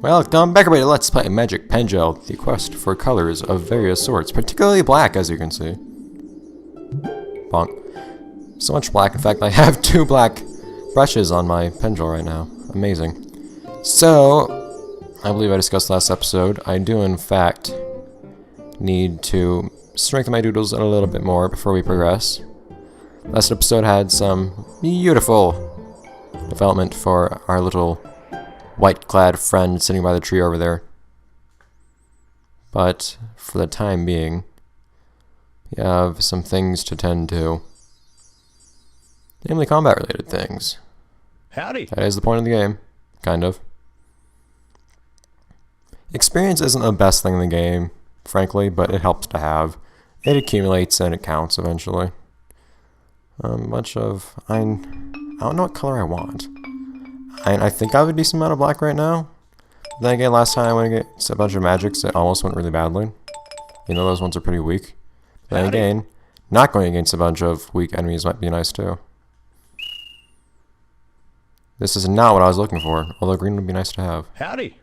Welcome back, everybody. Let's play Magic Pengel, the quest for colors of various sorts, particularly black, as you can see. Bonk. So much black. In fact, I have 2 black brushes on my Pengel right now. Amazing. So, I believe I discussed last episode, I do in fact need to strengthen my doodles a little bit more before we progress. Last episode had some beautiful development for our little white-clad friend sitting by the tree over there. But for the time being, we have some things to tend to. Namely combat-related things. Howdy. That is the point of the game, kind of. Experience isn't the best thing in the game, frankly, but it helps to have. It accumulates and it counts eventually. I don't know what color I want. I think I have a decent amount of black right now. Then again, last time I went against a bunch of magics, it almost went really badly. You know, those ones are pretty weak. Then again, not going against a bunch of weak enemies might be nice too. This is not what I was looking for, although green would be nice to have. Howdy.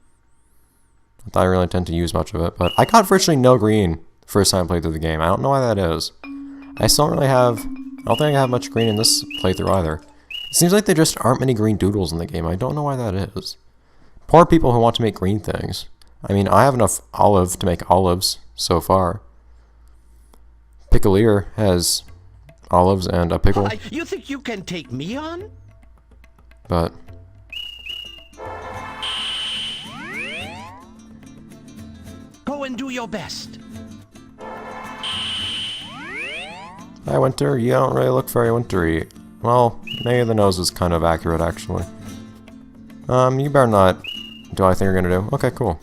I thought I really intend to use much of it, but I got virtually no green first time I played through the game. I don't know why that is. I don't think I have much green in this playthrough either. It seems like there just aren't many green doodles in the game. I don't know why that is. Poor people who want to make green things. I mean, I have enough olive to make olives so far. Pickleer has olives and a pickle. You think you can take me on? But Go and do your best. hi, Winter. You don't really look very wintry. Well, maybe the nose is kind of accurate, actually. You better not do anything you're gonna do. Okay, cool.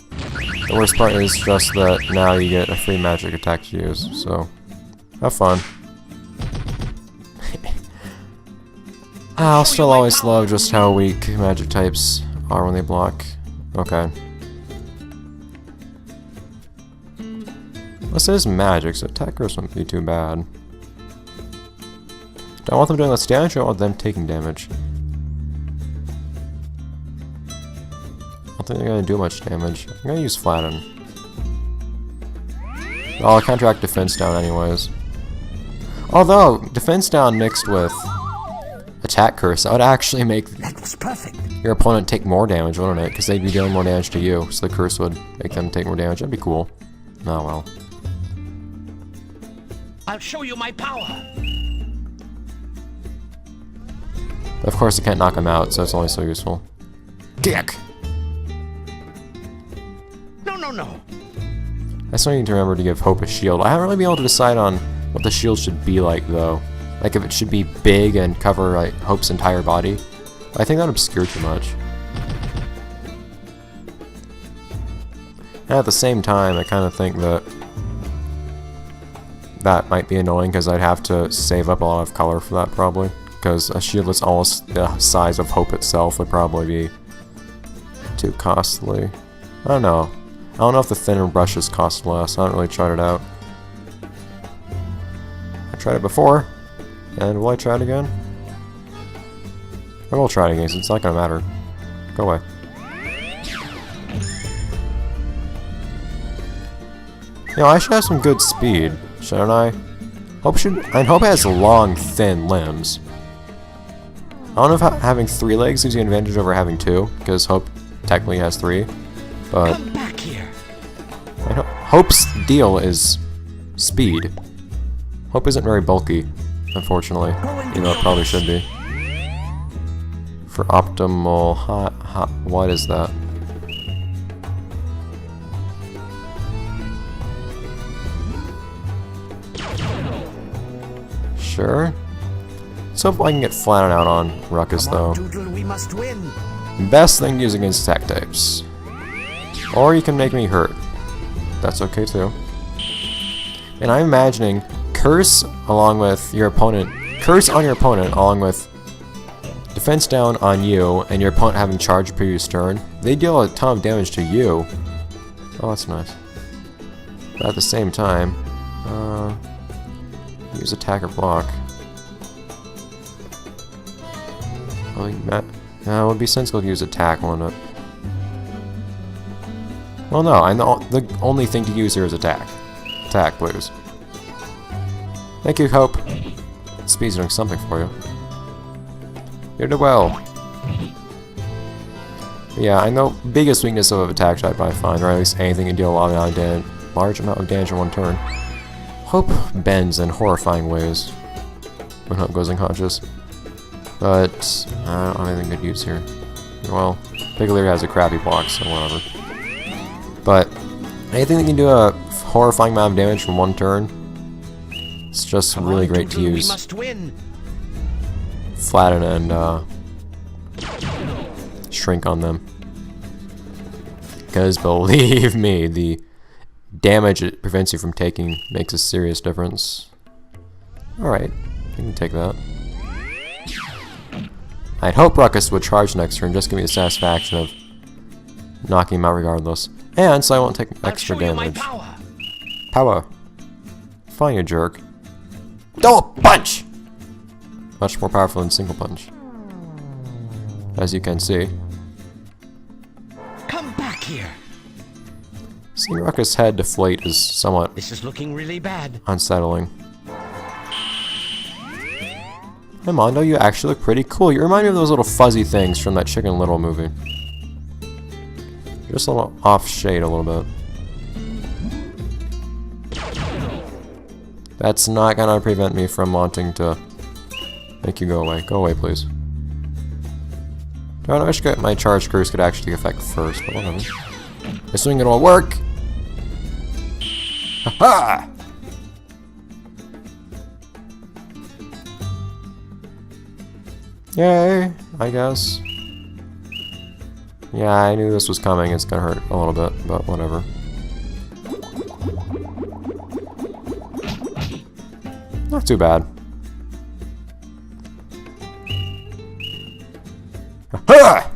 The worst part is just that now you get a free magic attack to use, so have fun. I'll still always love just how weak magic types are when they block. Okay. Unless it is magic, so attackers wouldn't be too bad. Do I want them doing less damage or I want them taking damage? I don't think they're going to do much damage. I'm going to use Flatten. I'll counteract Defense Down anyways. Although, Defense Down mixed with Attack Curse, that would actually make your opponent take more damage, wouldn't it? Because they'd be dealing more damage to you, so the Curse would make them take more damage. That'd be cool. Oh well. I'll show you my power. Of course, I can't knock him out, so it's only so useful. Kick! No. I still need to remember to give Hope a shield. I haven't really been able to decide on what the shield should be like, though. Like, if it should be big and cover, like, Hope's entire body. I think that would obscure too much. And at the same time, I kind of think that that might be annoying, because I'd have to save up a lot of color for that, probably. Because a shield that's almost the size of Hope itself would probably be too costly. I don't know. I don't know if the thinner brushes cost less. I haven't really tried it out. I tried it before, and will I try it again? I will try it again, so it's not gonna matter. Go away. You know, I should have some good speed, shouldn't I? Hope has long, thin limbs. I don't know if having 3 legs gives you an advantage over having 2, because Hope technically has 3. But Come back here. Hope's deal is speed. Hope isn't very bulky, unfortunately, even though it probably should be. For optimal what is that? Sure. Let's hope I can get flattened out on Ruckus, though. We must win. Best thing to use against attack types. Or you can make me hurt. That's okay too. And I'm imagining Curse along with your opponent. Curse on your opponent along with Defense Down on you and your opponent having charge previous turn. They deal a ton of damage to you. Oh, that's nice. But at the same time, use attack or block. Oh, It would be sensible to use attack, wouldn't it? Well, no, I know the only thing to use here is attack. Attack, please. Thank you, Hope. Speed's doing something for you. You did well. Yeah, I know biggest weakness of attack type I find, or at least anything can deal a large amount of damage in one turn. Hope bends in horrifying ways when Hope goes unconscious. But I don't have anything good use here. Well, Pengel has a crappy block, so whatever. But anything that can do a horrifying amount of damage from one turn, it's just really great to use. We must win. Flatten and shrink on them. Because believe me, the damage it prevents you from taking makes a serious difference. Alright, you can take that. I'd hope Ruckus would charge next turn, just give me the satisfaction of knocking him out regardless. And so I won't take extra damage. Power. Fine, you jerk. Double punch! Much more powerful than single punch. As you can see. Come back here. Seeing Ruckus' head deflate is somewhat This is looking really bad. unsettling. Hey Mondo, you actually look pretty cool. You remind me of those little fuzzy things from that Chicken Little movie. You're just a little off shade a little bit. That's not gonna prevent me from wanting to make you go away. Go away, please. I wish my charge curse could actually take effect first, but whatever. Assuming it'll work! Haha! Yay, I guess. Yeah, I knew this was coming. It's gonna hurt a little bit, but whatever. Not too bad. Ha!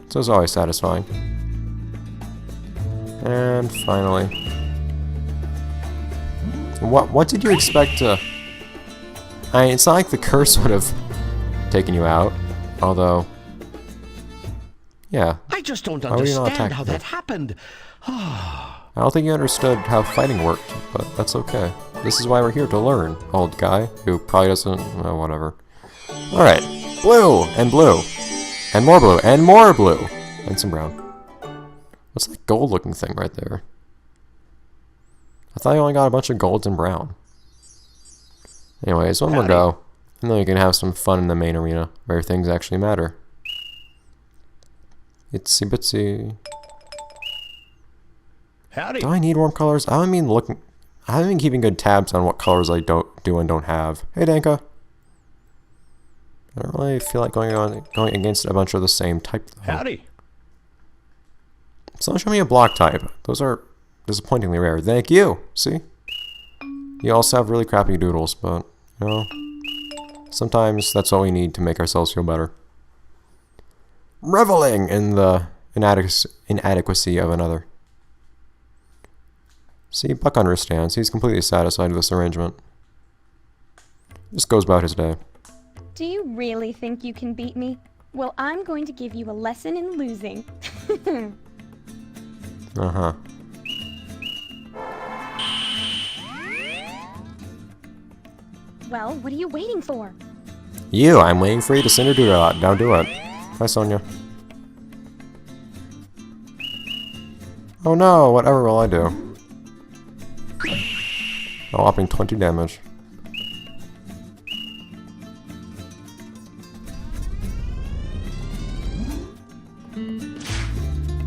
So it's always satisfying. And finally. What did you expect to... I mean, it's not like the curse would have taken you out. Although... Yeah. I just don't Why were you not understand attacking how me? that happened. I don't think you understood how fighting worked, but that's okay. This is why we're here to learn, old guy, who probably doesn't... whatever. Alright. Blue! And blue. And more blue. And more blue! And some brown. What's that gold looking thing right there? I thought you only got a bunch of golds and brown. Anyways, one more go. And then we can have some fun in the main arena, where things actually matter. Itsy bitsy. Howdy. Do I need warm colors? I haven't been keeping good tabs on what colors I do and don't have. Hey Danka. I don't really feel like going against a bunch of the same type though. Howdy. So show me a block type. Those are disappointingly rare. Thank you. See? You also have really crappy doodles, but you know, sometimes that's all we need to make ourselves feel better. Reveling in the inadequacy of another. See, Buck understands. He's completely satisfied with this arrangement. Just goes about his day. Do you really think you can beat me? Well, I'm going to give you a lesson in losing. Uh-huh. Well, what are you waiting for? I'm waiting for you to send your doodle out. Now do it. Bye, Sonia. Oh no, whatever will I do? A whopping 20 damage.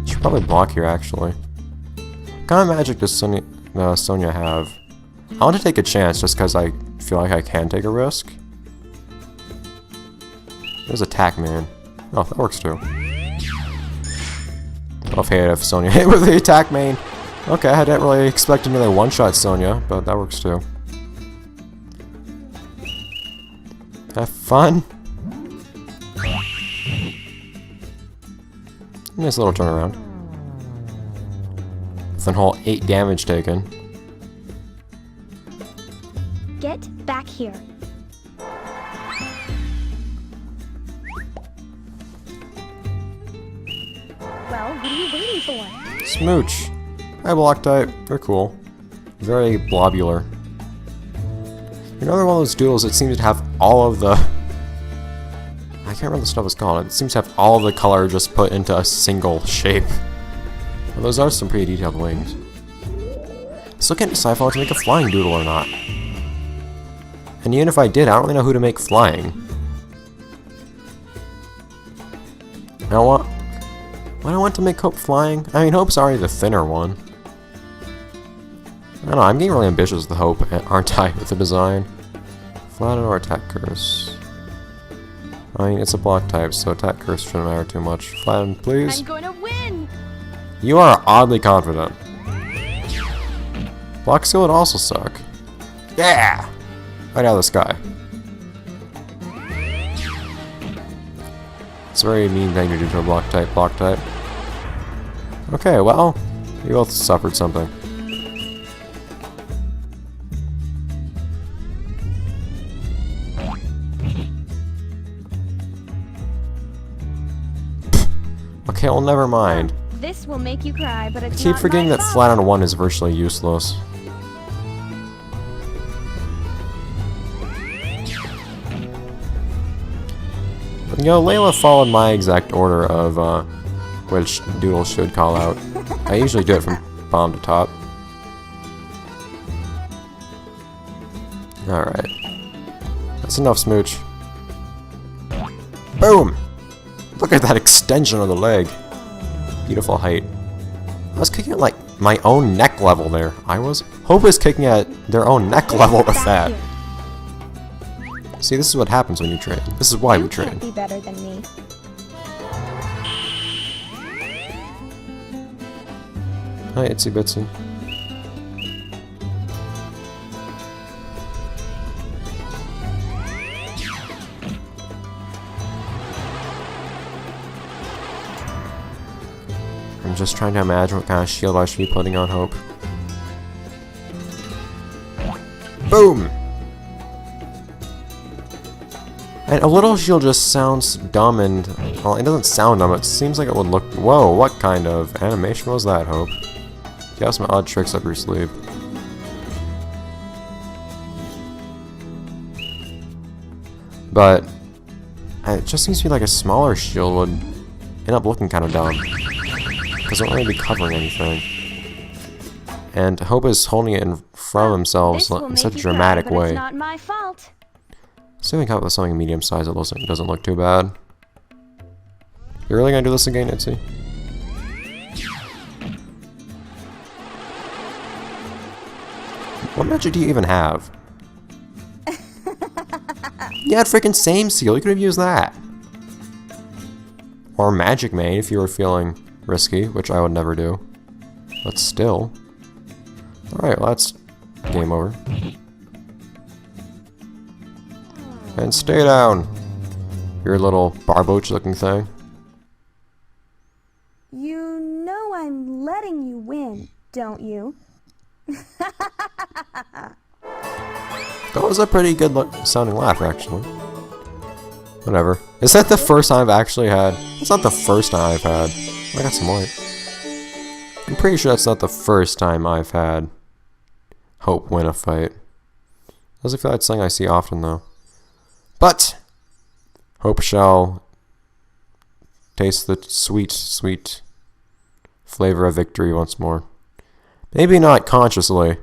Should probably block here, actually. What kind of magic does Sonia have? I want to take a chance just because I feel like I can take a risk. There's attack, man. Oh, that works too. I'll hate if Sonia hit with the attack main. Okay, I didn't really expect another one-shot Sonia, but that works too. Have fun. Nice little turnaround. With a whole 8 damage taken. Get back here. Well, what are you waiting for? Smooch. Hi, block type. They're cool. Very blobular. Another one of those doodles that seems to have all of the... I can't remember the stuff it's called. It seems to have all of the color just put into a single shape. Well, those are some pretty detailed wings. Still can't decide if I want to make a flying doodle or not. And even if I did, I don't really know who to make flying. Now what? Why do I want to make Hope flying? I mean, Hope's already the thinner one. I don't know, I'm getting really ambitious with Hope, aren't I, with the design? Flatten or attack curse? I mean, it's a block type, so attack curse shouldn't matter too much. Flatten, please. I'm going to win! You are oddly confident. Block seal would also suck. Yeah! Right out of the sky. It's a very mean thing to do to a block type. Okay, well, you both suffered something. Okay, well, never mind. This will make you cry, but I it's keep not forgetting my that fault. flat on 1 is virtually useless. You know, Layla followed my exact order of which doodle should call out. I usually do it from bottom to top. Alright. That's enough, Smooch. Boom! Look at that extension of the leg. Beautiful height. I was kicking at, like, my own neck level there. Hope is kicking at their own neck level with that. See, this is what happens when you train. This is why we You train. can't be better than me. Hi, Itsy Bitsy. I'm just trying to imagine what kind of shield I should be putting on Hope. Boom! And a little shield just sounds dumb and... Well, it doesn't sound dumb, it seems like it would look... Whoa, what kind of animation was that, Hope? You have some odd tricks up your sleeve. But... it just seems to be like a smaller shield would end up looking kind of dumb. Because it won't really be covering anything. And Hope is holding it in front of himself in such a dramatic cry, but way. It's not my fault. See if we can come up with something medium size that doesn't look too bad. You really gonna do this again, Itzy? What magic do you even have? You had freaking Same Seal, you could have used that. Or Magic Mane if you were feeling risky, which I would never do. But still. Alright, well that's game over. And stay down, your little barboach looking thing. You know I'm letting you win, don't you? That was a pretty good sounding laugh, actually. Whatever. Is that the first time I've actually had... It's not the first time I've had... I got some light. I'm pretty sure that's not the first time I've had Hope win a fight. Doesn't feel like something I see often, though. But Hope shall taste the sweet, sweet flavor of victory once more. Maybe not consciously.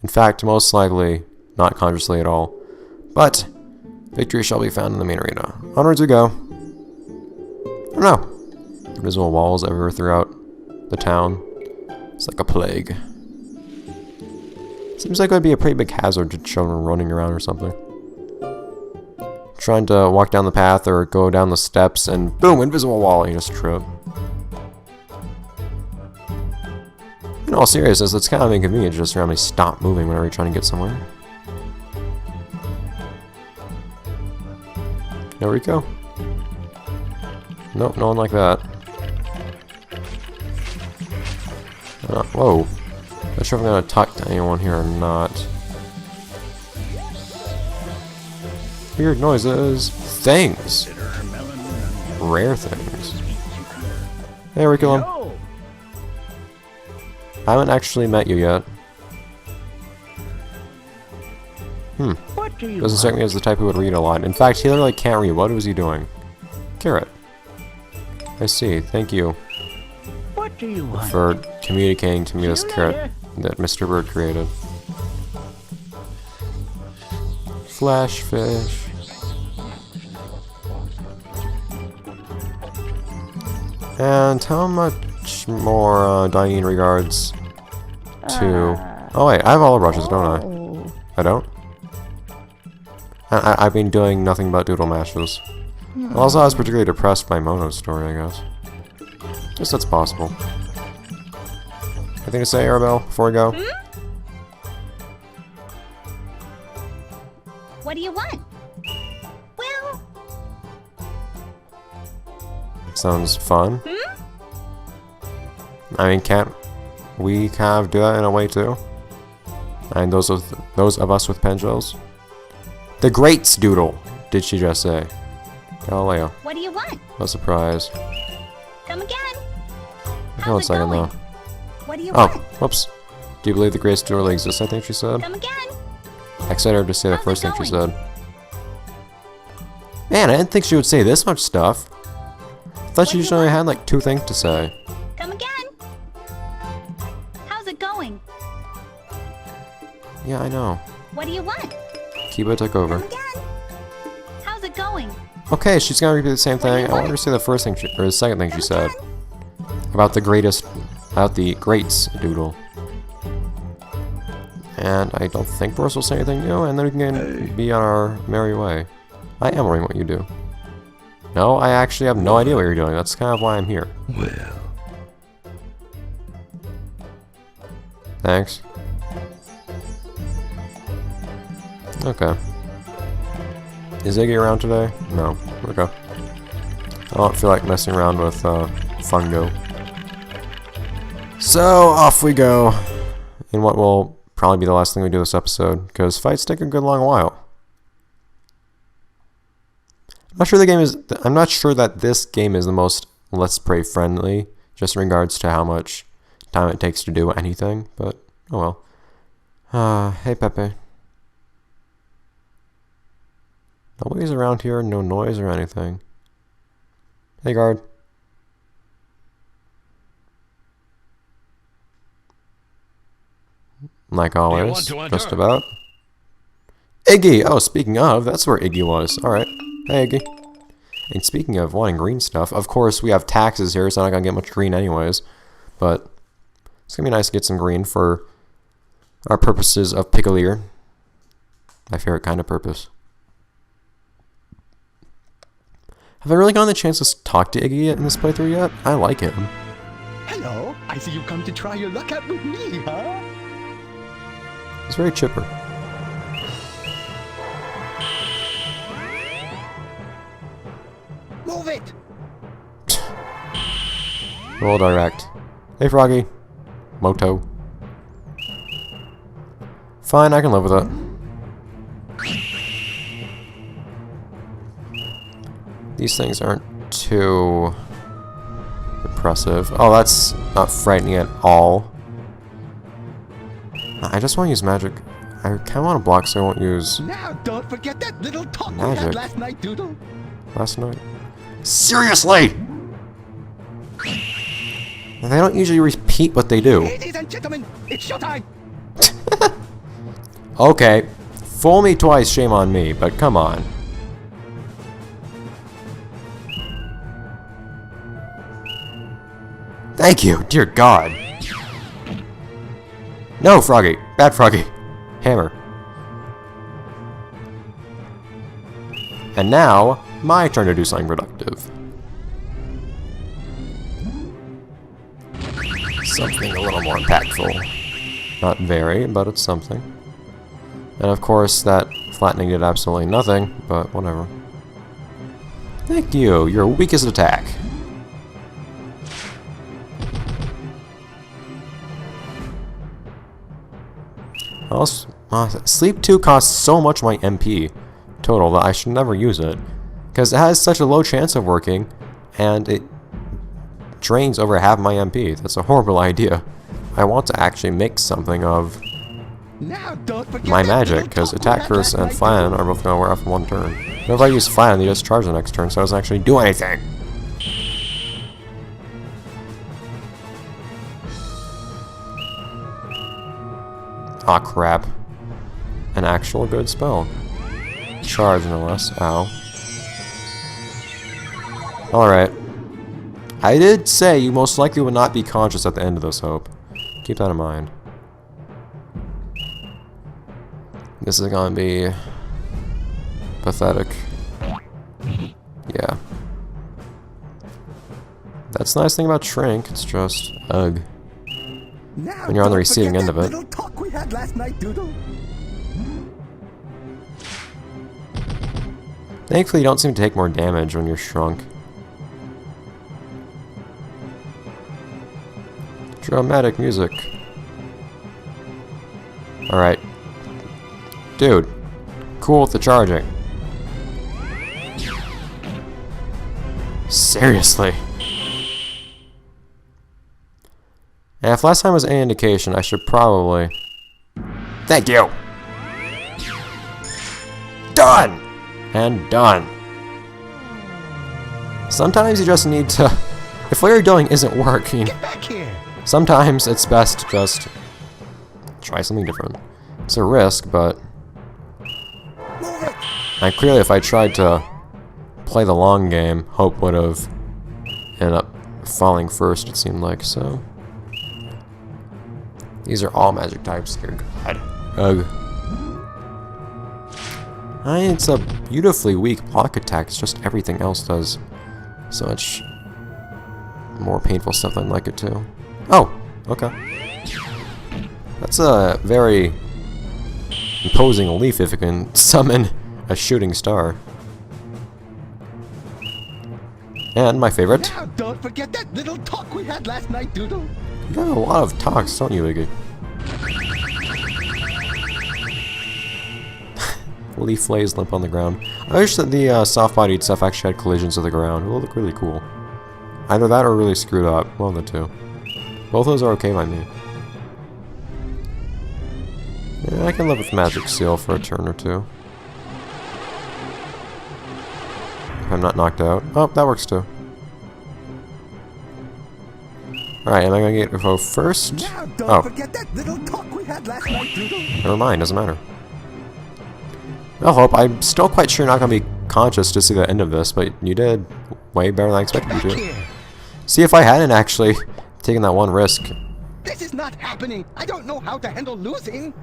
In fact, most likely not consciously at all. But victory shall be found in the main arena. Onwards we go. I don't know. Invisible walls everywhere throughout the town. It's like a plague. Seems like it would be a pretty big hazard to children running around or something. Trying to walk down the path or go down the steps and boom, invisible wall, you just trip. In all seriousness, it's kind of inconvenient to just randomly stop moving whenever you're trying to get somewhere. There we go. Nope, no one like that. Whoa. Not sure if I'm gonna talk to anyone here or not. Weird noises. Things. Rare things. Hey, Riculum. No. I haven't actually met you yet. What do you Doesn't strike me as the type who would read a lot. In fact, he literally can't read. What was he doing? Carrot. I see. Thank you What do you want? for communicating to me this See you carrot later. that Mr. Bird created. Flash fish. And how much more do I need in regards to... Oh wait, I have all the brushes, don't I? I don't? I've been doing nothing but doodle mashes. Also, I was particularly depressed by Mono's story, I guess. Guess that's possible. Anything to say, Arabelle, before we go? What do you want? Well, Sounds fun. I mean, can't we kind of do that in a way too? And those of us with pengels. The Greats Doodle, did she just say? Galileo. what do you want? No surprise. Come again. Hold on a How's it second going? though. What do you Oh, want? whoops. Do you believe the Greats Doodle exists? I think she said. Come again. I expected her to say the How's it first thing she going? said. Man, I didn't think she would say this much stuff. I thought she do you usually want? had like 2 things to say. Come again. How's it going? Yeah, I know. What do you want? Kiba took over. Come again. How's it going? Okay, she's gonna repeat the same What do you thing. I want her want? to say the first thing, or the second thing she Come said. again. About the Greats Doodle. And I don't think Boris will say anything new, and then we can be on our merry way. I am wondering what you do. No, I actually have no idea what you're doing. That's kind of why I'm here. Well. Thanks. Okay. Is Iggy around today? No. Okay. I don't feel like messing around with Fungo. So, off we go. In what will probably be the last thing we do this episode, because fights take a good long while. I'm not sure that this game is the most Let's Play friendly, just in regards to how much time it takes to do anything, but oh well. Hey Pepe. Nobody's around here, no noise or anything. Hey guard. Like always, just about. Iggy! Oh, speaking of, that's where Iggy was. Alright. Hey Iggy. And speaking of wanting green stuff, of course we have taxes here, so I'm not gonna get much green anyways. But it's gonna be nice to get some green for our purposes of Pickleer. My favorite kind of purpose. Have I really gotten the chance to talk to Iggy in this playthrough yet? I like him. Hello. I see you come to try your luck out with me, huh? He's very chipper. Move it. Roll direct. Hey Froggy. Moto. Fine, I can live with it. These things aren't too impressive. Oh, that's not frightening at all. I just want to use magic. I kind of want to block so I won't use Now, don't forget that little talk we Magic. had last night, Doodle. last night. Seriously! They don't usually repeat what they do. Ladies and gentlemen, it's showtime. Okay, fool me twice, shame on me, but come on. Thank you, dear God. No, Froggy. Bad Froggy. Hammer. And now, my turn to do something productive. Something a little more impactful. Not very, but it's something. And of course, that flattening did absolutely nothing, but whatever. Thank you, your weakest attack. Also, Sleep 2 costs so much my MP total that I should never use it. Because it has such a low chance of working, and it drains over half my MP. That's a horrible idea. I want to actually make something of Now, don't forget my that magic, little because talk we had attackers last and night, Flan are both going to wear off in one turn. Whenever I use Flan, they just charge the next turn, so it doesn't actually do anything. Aw, crap. An actual good spell. Charge, no less. Ow. Alright. I did say you most likely would not be conscious at the end of this, Hope. Keep that in mind. This is gonna be pathetic. Yeah. That's the nice thing about Shrink, it's just ugh. Now, When you're on the don't receiving forget end of that it. little talk we had last night, Doodle. Thankfully you don't seem to take more damage when you're shrunk. Dramatic music. Alright. Dude. Cool with the charging. Seriously. And if last time was any indication, I should probably... Thank you! Done! And done. Sometimes you just need to... If what you're doing isn't working, Get back here. sometimes it's best to just try something different. It's a risk, but... Move it. And clearly if I tried to play the long game, Hope would have ended up falling first, it seemed like, so... These are all magic types, dear God. Ugh. It's a beautifully weak block attack, it's just everything else does so much more painful stuff than I'd like it to. Oh, okay. That's a very imposing leaf if it can summon a shooting star. And my favorite. Now, don't forget that little talk we had last night, Doodle. You got a lot of talks, don't you, Iggy? Leaf lays limp on the ground. I wish that the soft-bodied stuff actually had collisions with the ground. It will look really cool. Either that or really screwed up. One of the two. Both of those are okay by me. Yeah, I can live with Magic Seal for a turn or two. If I'm not knocked out. Oh, that works too. Alright, am I gonna get Evo first? Now, don't Oh, forget that little talk we had last night, Doodle. never mind, doesn't matter. Well, Hope, I'm still quite sure you're not gonna be conscious to see the end of this, but you did way better than I expected you Back to. here. See, if I hadn't actually taken that one risk This is not happening. I don't know how to handle losing.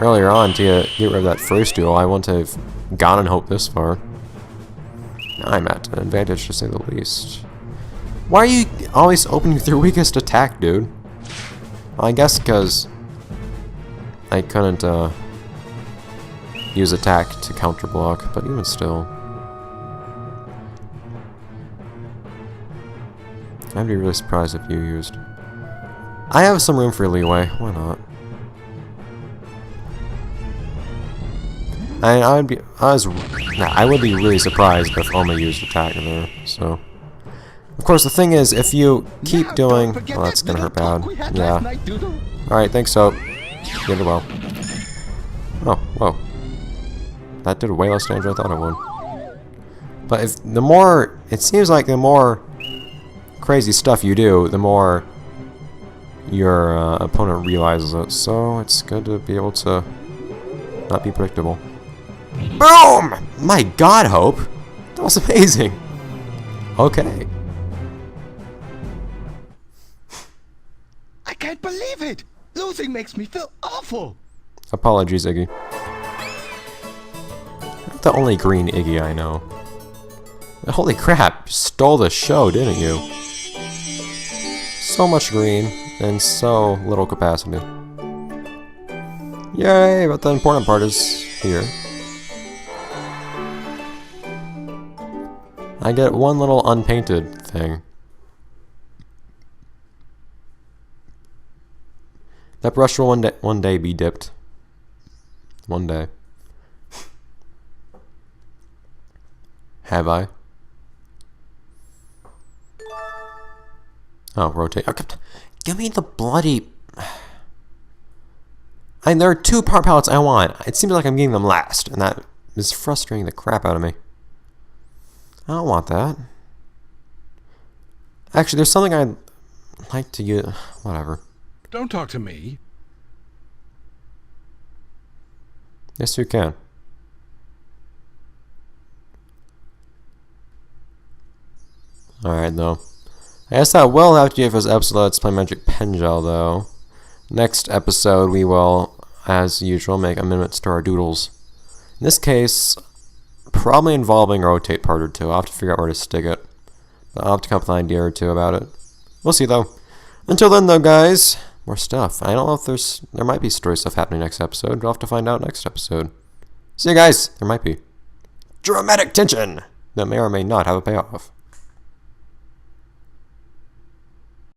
earlier on to get rid of that first duel, I wouldn't have gotten Hope this far. Now I'm at an advantage to say the least. Why are you always opening with your weakest attack, dude? Well, I guess because I couldn't use attack to counter block, but even still. I'd be really surprised if you used. I have some room for leeway, why not? I would be really surprised if Oma used attack in there, so. Of course, the thing is, if you keep Now, doing... don't forget Well, that's that gonna little hurt talk bad. we had Yeah. last night, Doodle. Alright, thanks, Soap. You did well. Oh, whoa. That did way less damage than I thought it would. But if the more... It seems like the more crazy stuff you do, the more your opponent realizes it. So it's good to be able to not be predictable. Boom! My God, Hope! That was amazing! Okay. I can't believe it. Losing makes me feel awful. Apologies, Iggy. You're the only green Iggy I know. Holy crap, you stole the show, didn't you? So much green, and so little capacity. Yay, but the important part is here. I get one little unpainted thing. That brush will one day be dipped. One day. Have I? Oh, rotate. Okay. Give me the bloody... there are 2 part palettes I want. It seems like I'm getting them last, and that is frustrating the crap out of me. I don't want that. Actually, there's something I'd like to use. Whatever. Don't talk to me. Yes, you can. Alright, though. I guess that will have to do it for this episode. Let's play Magic Pengel, though. Next episode, we will, as usual, make amendments to our doodles. In this case, probably involving a rotate part or 2. I'll have to figure out where to stick it. But I'll have to come up with an idea or 2 about it. We'll see, though. Until then, though, guys, more stuff. I don't know if there might be story stuff happening next episode. We'll have to find out next episode. See you guys. There might be. Dramatic tension that may or may not have a payoff.